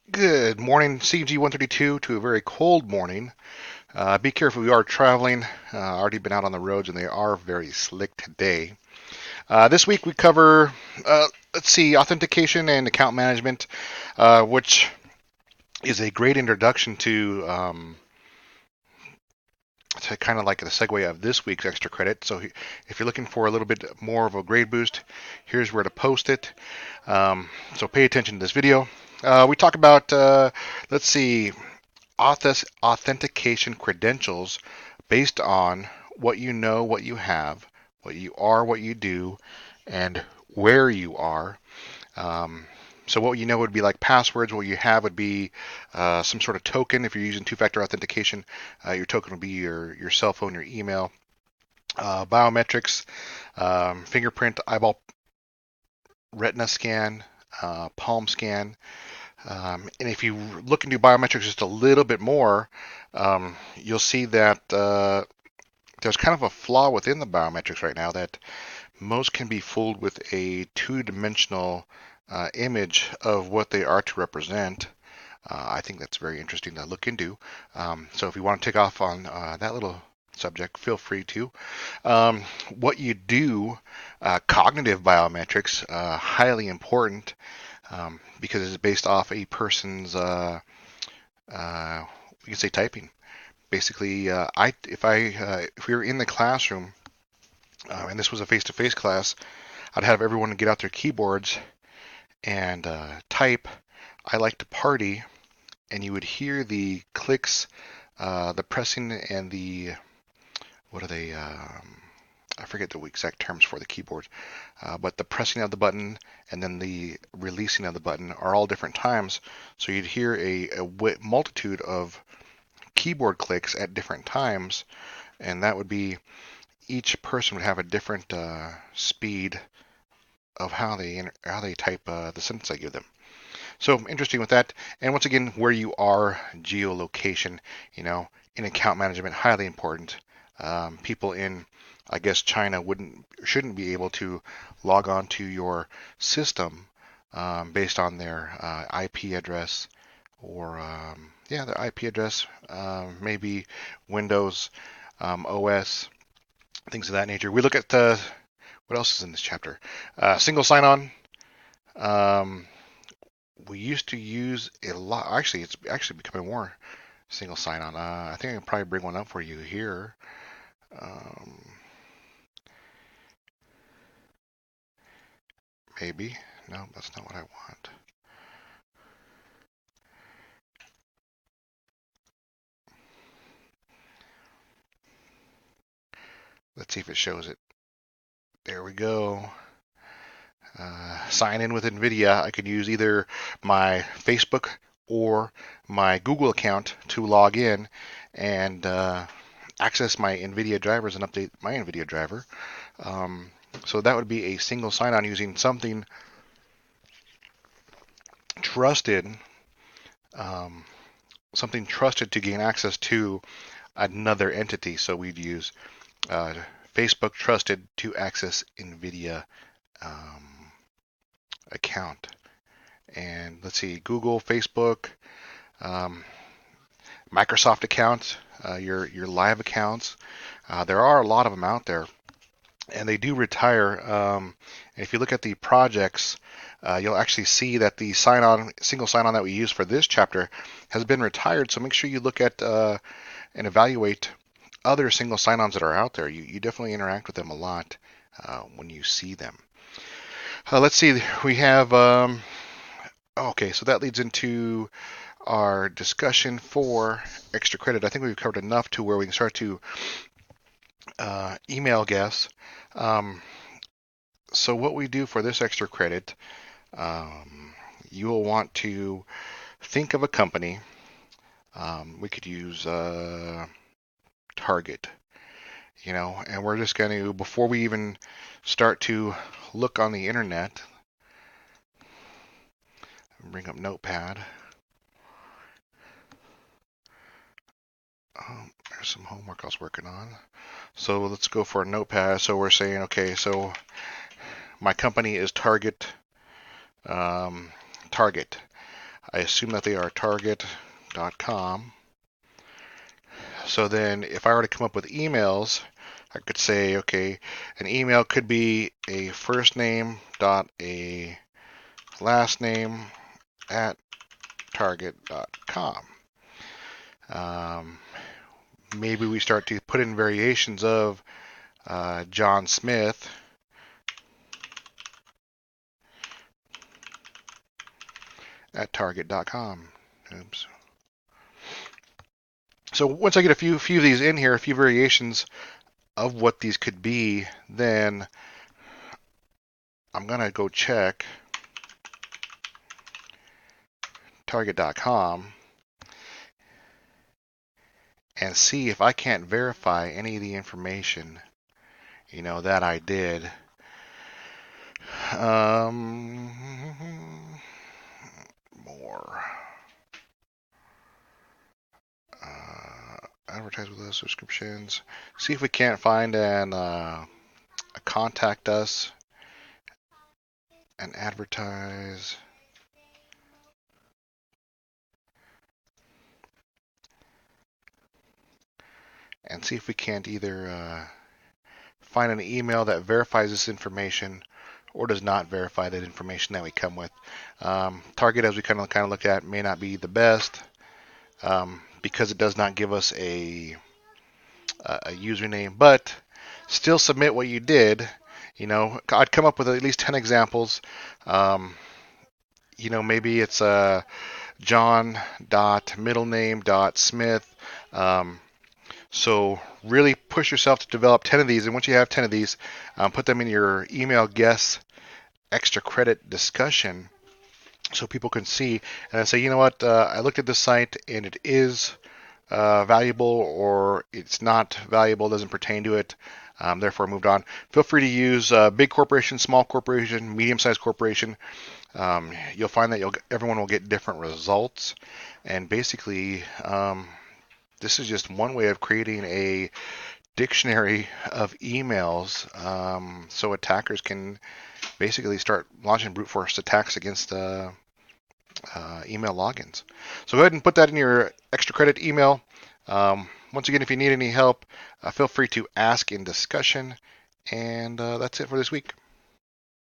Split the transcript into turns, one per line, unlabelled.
Good morning, CG 132 to a very cold morning. Be careful, we are traveling. Already been out on the roads and they are very slick today. This week we cover, let's see, authentication and account management, which is a great introduction to kind of like the segue of this week's extra credit. So if you're looking for a little bit more of a grade boost, here's where to post it. So pay attention to this video. We talk about, let's see, authentication credentials based on what you know, what you have, what you are, what you do, and where you are. Um, so what you know would be like passwords. What you have would be some sort of token. If you're using two-factor authentication, your token would be your cell phone, your email. Biometrics, fingerprint, eyeball, retina scan, palm scan. And if you look into biometrics just a little bit more, you'll see that there's kind of a flaw within the biometrics right now that most can be fooled with a two-dimensional image of what they are to represent. I think that's very interesting to look into. So if you want to take off on that little subject, feel free to. Um, what you do, cognitive biometrics, highly important because it's based off a person's, you can say typing. Basically, if we were in the classroom and this was a face-to-face class, I'd have everyone get out their keyboards and type. I like to party, and you would hear the clicks, the pressing, and the what are they? I forget the exact terms for the keyboard, but the pressing of the button and then the releasing of the button are all different times. So you'd hear a multitude of keyboard clicks at different times, and that would be each person would have a different speed of how they type the sentence I give them. So interesting with that. And once again, where you are, geolocation, in account management, highly important. People in, I guess, China shouldn't be able to log on to your system based on their IP address or yeah, their IP address, maybe Windows, OS, things of that nature. We look at what else is in this chapter? Single sign-on. Um, we used to use a lot. Actually, it's actually becoming more single sign-on. I think I can probably bring one up for you here. Um, maybe. No, that's not what I want. Let's see if it shows it. There we go. Sign in with NVIDIA. I could use either my Facebook or my Google account to log in and access my NVIDIA drivers and update my NVIDIA driver. Um, so that would be a single sign-on using trusted, um, something trusted to gain access to another entity. So we'd use uh, Facebook trusted to access NVIDIA um, account. And let's see, Google, Facebook, um, Microsoft accounts, your live accounts. There are a lot of them out there, and they do retire. If you look at the projects, you'll actually see that the single sign-on that we use for this chapter has been retired. So make sure you look at and evaluate other single sign-ons that are out there. You definitely interact with them a lot when you see them. Let's see, we have. Okay, so that leads into our discussion for extra credit. I think we've covered enough to where we can start to email guests. Um, so what we do for this extra credit, um, you will want to think of a company. We could use Target, and we're just going to, before we even start to look on the internet, bring up Notepad. There's some homework I was working on. So let's go for a Notepad. So we're saying, okay, so my company is Target. Um, Target. I assume that they are target.com. So then if I were to come up with emails, I could say, okay, an email could be a first name dot a last name at target.com. Maybe we start to put in variations of John Smith at target.com. Oops. So once I get a few of these in here, a few variations of what these could be, then I'm going to go check target.com and see if I can't verify any of the information, that I did. More. Advertise with us, subscriptions. See if we can't find a contact us and advertise. And see if we can't either find an email that verifies this information or does not verify that information that we come with. Target, as we kind of look at, may not be the best because it does not give us a username, but still submit what you did. I'd come up with at least 10 examples. Maybe it's John dot middle name dot Smith. So really push yourself to develop 10 of these, and once you have 10 of these, put them in your email guest extra credit discussion so people can see and then say, you know what, I looked at this site and it is valuable, or it's not valuable, doesn't pertain to it, therefore moved on. Feel free to use big corporation, small corporation, medium-sized corporation. You'll find that everyone will get different results, and basically this is just one way of creating a dictionary of emails, so attackers can basically start launching brute force attacks against email logins. So go ahead and put that in your extra credit email. Once again, if you need any help, feel free to ask in discussion. And that's it for this week.